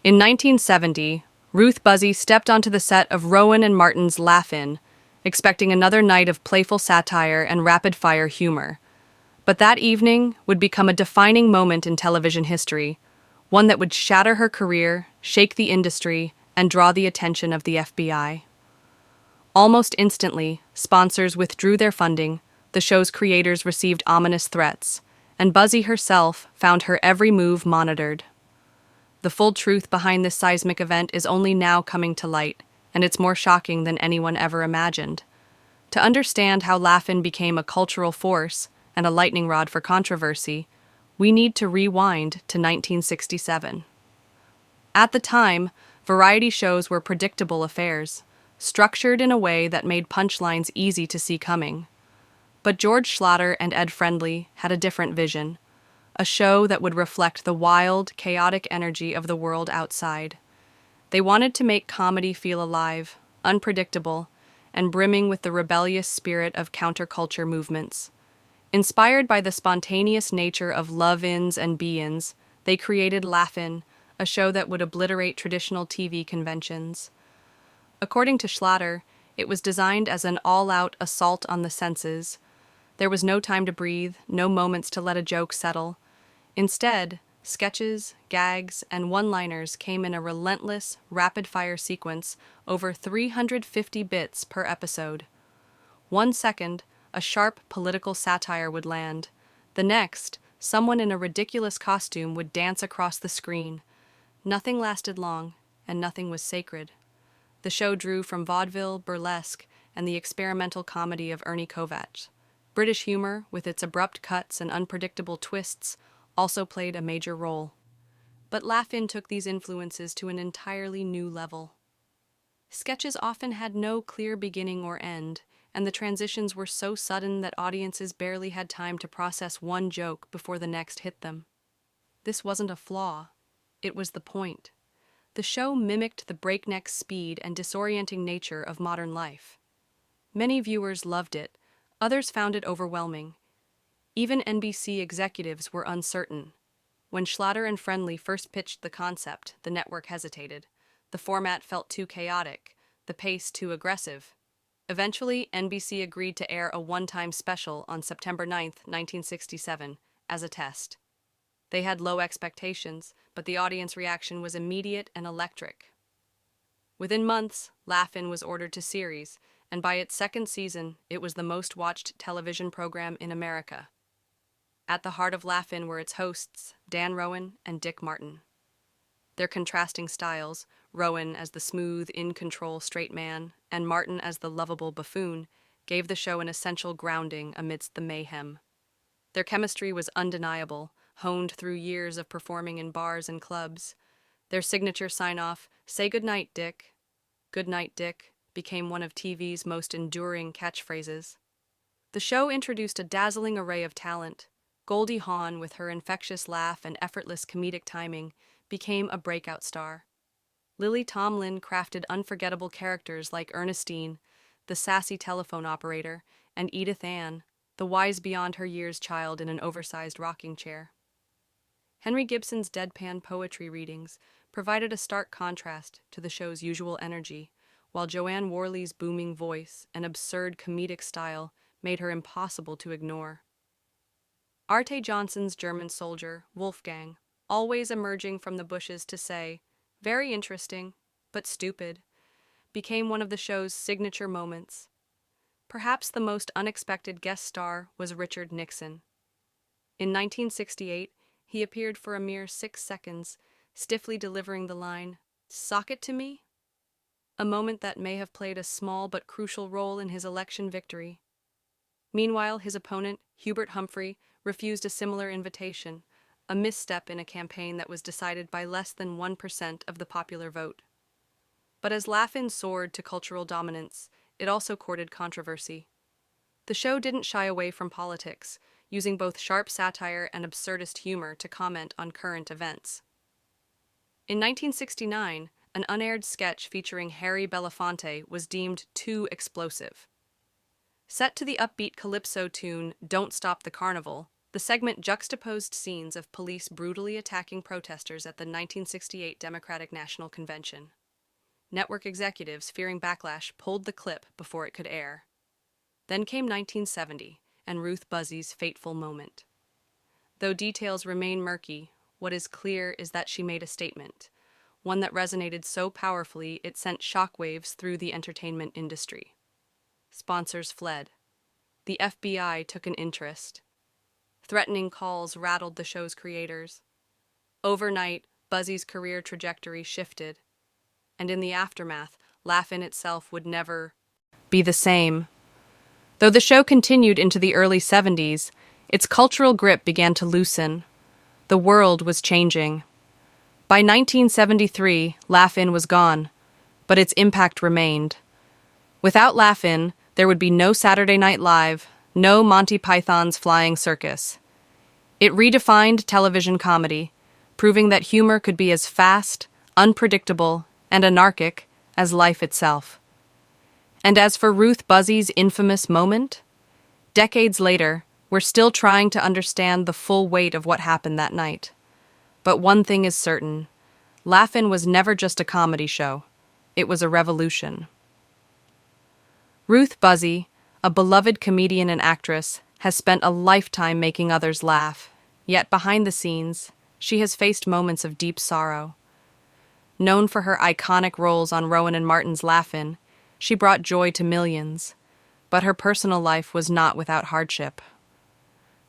In 1970, Ruth Buzzi stepped onto the set of Rowan and Martin's Laugh-In, expecting another night of playful satire and rapid-fire humor. But that evening would become a defining moment in television history, one that would shatter her career, shake the industry, and draw the attention of the FBI. Almost instantly, sponsors withdrew their funding, the show's creators received ominous threats, and Buzzi herself found her every move monitored. The full truth behind this seismic event is only now coming to light, and it's more shocking than anyone ever imagined. To understand how Laugh-In became a cultural force and a lightning rod for controversy, we need to rewind to 1967. At the time, variety shows were predictable affairs, structured in a way that made punchlines easy to see coming. But George Schlatter and Ed Friendly had a different vision, a show that would reflect the wild, chaotic energy of the world outside. They wanted to make comedy feel alive, unpredictable, and brimming with the rebellious spirit of counterculture movements. Inspired by the spontaneous nature of love-ins and be-ins, they created Laugh-In, a show that would obliterate traditional TV conventions. According to Schlatter, it was designed as an all-out assault on the senses. There was no time to breathe, no moments to let a joke settle. Instead, sketches, gags, and one-liners came in a relentless, rapid-fire sequence over 350 bits per episode. 1 second, a sharp political satire would land. The next, someone in a ridiculous costume would dance across the screen. Nothing lasted long, and nothing was sacred. The show drew from vaudeville, burlesque, and the experimental comedy of Ernie Kovacs. British humor, with its abrupt cuts and unpredictable twists, also played a major role. But Laugh-In took these influences to an entirely new level. Sketches often had no clear beginning or end, and the transitions were so sudden that audiences barely had time to process one joke before the next hit them. This wasn't a flaw. It was the point. The show mimicked the breakneck speed and disorienting nature of modern life. Many viewers loved it, others found it overwhelming. Even NBC executives were uncertain. When Schlatter and Friendly first pitched the concept, the network hesitated. The format felt too chaotic, the pace too aggressive. Eventually, NBC agreed to air a one-time special on September 9, 1967, as a test. They had low expectations, but the audience reaction was immediate and electric. Within months, Laugh-In was ordered to series, and by its second season, it was the most-watched television program in America. At the heart of Laugh-In were its hosts, Dan Rowan and Dick Martin. Their contrasting styles, Rowan as the smooth, in-control straight man, and Martin as the lovable buffoon, gave the show an essential grounding amidst the mayhem. Their chemistry was undeniable, honed through years of performing in bars and clubs. Their signature sign-off, "Say goodnight, Dick," "Good night, Dick," became one of TV's most enduring catchphrases. The show introduced a dazzling array of talent. Goldie Hawn, with her infectious laugh and effortless comedic timing, became a breakout star. Lily Tomlin crafted unforgettable characters like Ernestine, the sassy telephone operator, and Edith Ann, the wise beyond her years child in an oversized rocking chair. Henry Gibson's deadpan poetry readings provided a stark contrast to the show's usual energy, while Joanne Worley's booming voice and absurd comedic style made her impossible to ignore. Arte Johnson's German soldier, Wolfgang, always emerging from the bushes to say, "Very interesting, but stupid," became one of the show's signature moments. Perhaps the most unexpected guest star was Richard Nixon. In 1968, he appeared for a mere 6 seconds, stiffly delivering the line, "Sock it to me?" A moment that may have played a small but crucial role in his election victory. Meanwhile, his opponent, Hubert Humphrey, refused a similar invitation, a misstep in a campaign that was decided by less than 1% of the popular vote. But as Laugh-In soared to cultural dominance, it also courted controversy. The show didn't shy away from politics, using both sharp satire and absurdist humor to comment on current events. In 1969, an unaired sketch featuring Harry Belafonte was deemed too explosive. Set to the upbeat calypso tune "Don't Stop the Carnival," the The segment juxtaposed scenes of police brutally attacking protesters at the 1968 Democratic National Convention. Network executives, fearing backlash, pulled the clip before it could air. Then came 1970 and Ruth Buzzi's fateful moment. Though details remain murky, what is clear is that she made a statement, one that resonated so powerfully it sent shockwaves through the entertainment industry. Sponsors fled. The FBI took an interest. Threatening calls rattled the show's creators. Overnight, Buzzi's career trajectory shifted, and in the aftermath, Laugh-In itself would never be the same. Though the show continued into the early 70s, its cultural grip began to loosen. The world was changing. By 1973, Laugh-In was gone, but its impact remained. Without Laugh-In, there would be no Saturday Night Live, no Monty Python's Flying Circus. It redefined television comedy, proving that humor could be as fast, unpredictable, and anarchic as life itself. And as for Ruth Buzzi's infamous moment, decades later, we're still trying to understand the full weight of what happened that night. But one thing is certain, Laugh-In was never just a comedy show. It was a revolution. Ruth Buzzi, a beloved comedian and actress, has spent a lifetime making others laugh. Yet behind the scenes, she has faced moments of deep sorrow. Known for her iconic roles on Rowan and Martin's Laugh-In, she brought joy to millions. But her personal life was not without hardship.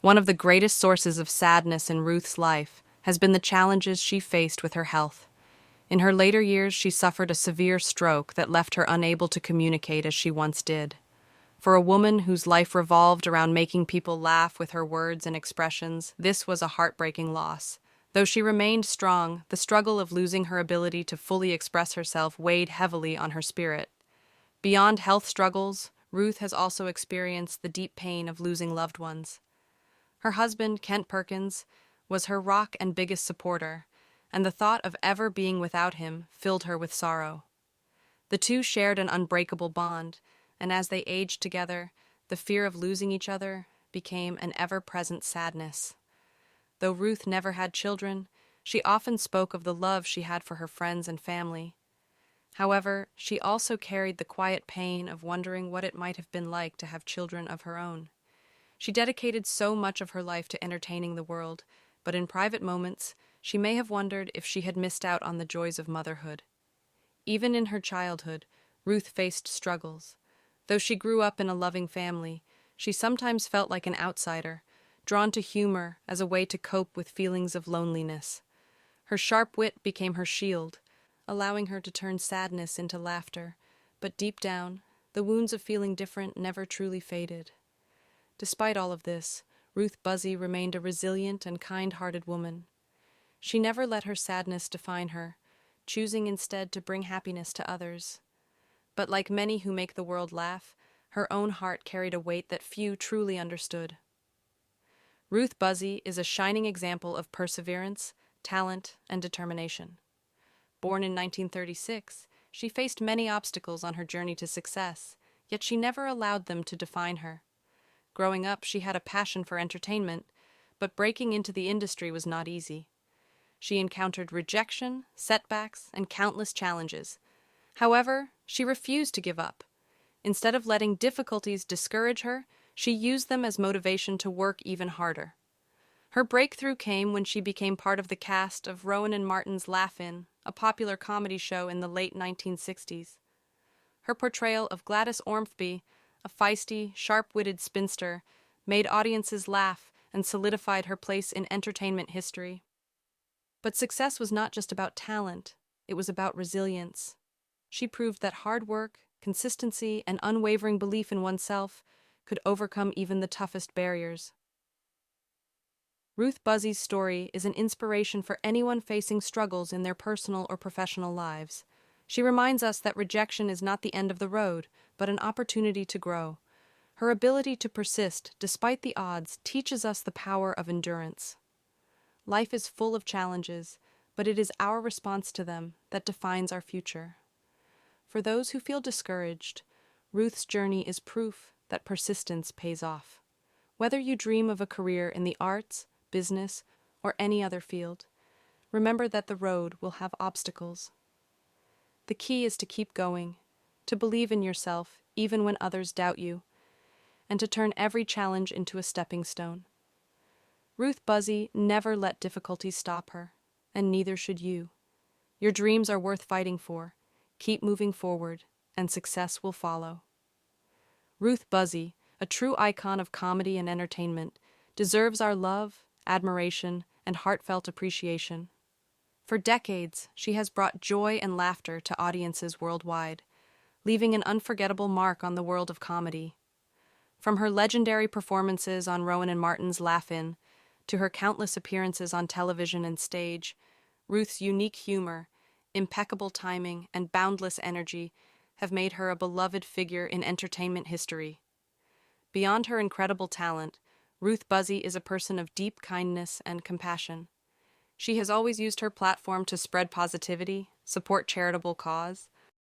One of the greatest sources of sadness in Ruth's life has been the challenges she faced with her health. In her later years, she suffered a severe stroke that left her unable to communicate as she once did. For a woman whose life revolved around making people laugh with her words and expressions, this was a heartbreaking loss. Though she remained strong, the struggle of losing her ability to fully express herself weighed heavily on her spirit. Beyond health struggles, Ruth has also experienced the deep pain of losing loved ones. Her husband, Kent Perkins, was her rock and biggest supporter, and the thought of ever being without him filled her with sorrow. The two shared an unbreakable bond, and as they aged together, the fear of losing each other became an ever-present sadness. Though Ruth never had children, she often spoke of the love she had for her friends and family. However, she also carried the quiet pain of wondering what it might have been like to have children of her own. She dedicated so much of her life to entertaining the world, but in private moments, she may have wondered if she had missed out on the joys of motherhood. Even in her childhood, Ruth faced struggles. Though she grew up in a loving family, she sometimes felt like an outsider, drawn to humor as a way to cope with feelings of loneliness. Her sharp wit became her shield, allowing her to turn sadness into laughter, but deep down, the wounds of feeling different never truly faded. Despite all of this, Ruth Buzzi remained a resilient and kind-hearted woman. She never let her sadness define her, choosing instead to bring happiness to others. But like many who make the world laugh, her own heart carried a weight that few truly understood. Ruth Buzzi is a shining example of perseverance, talent, and determination. Born in 1936, she faced many obstacles on her journey to success, yet she never allowed them to define her. Growing up, she had a passion for entertainment, but breaking into the industry was not easy. She encountered rejection, setbacks, and countless challenges. However, she refused to give up. Instead of letting difficulties discourage her, she used them as motivation to work even harder. Her breakthrough came when she became part of the cast of Rowan and Martin's Laugh-In, a popular comedy show in the late 1960s. Her portrayal of Gladys Ormsby, a feisty, sharp-witted spinster, made audiences laugh and solidified her place in entertainment history. But success was not just about talent, it was about resilience. She proved that hard work, consistency, and unwavering belief in oneself could overcome even the toughest barriers. Ruth Buzzi's story is an inspiration for anyone facing struggles in their personal or professional lives. She reminds us that rejection is not the end of the road, but an opportunity to grow. Her ability to persist, despite the odds, teaches us the power of endurance. Life is full of challenges, but it is our response to them that defines our future. For those who feel discouraged, Ruth's journey is proof that persistence pays off. Whether you dream of a career in the arts, business, or any other field, remember that the road will have obstacles. The key is to keep going, to believe in yourself even when others doubt you, and to turn every challenge into a stepping stone. Ruth Buzzi never let difficulties stop her, and neither should you. Your dreams are worth fighting for. Keep moving forward, and success will follow. Ruth Buzzi, a true icon of comedy and entertainment, deserves our love, admiration, and heartfelt appreciation. For decades, she has brought joy and laughter to audiences worldwide, leaving an unforgettable mark on the world of comedy. From her legendary performances on Rowan and Martin's Laugh-In to her countless appearances on television and stage, Ruth's unique humor, impeccable timing, and boundless energy have made her a beloved figure in entertainment history. Beyond her incredible talent, Ruth Buzzi is a person of deep kindness and compassion. She has always used her platform to spread positivity, support charitable cause,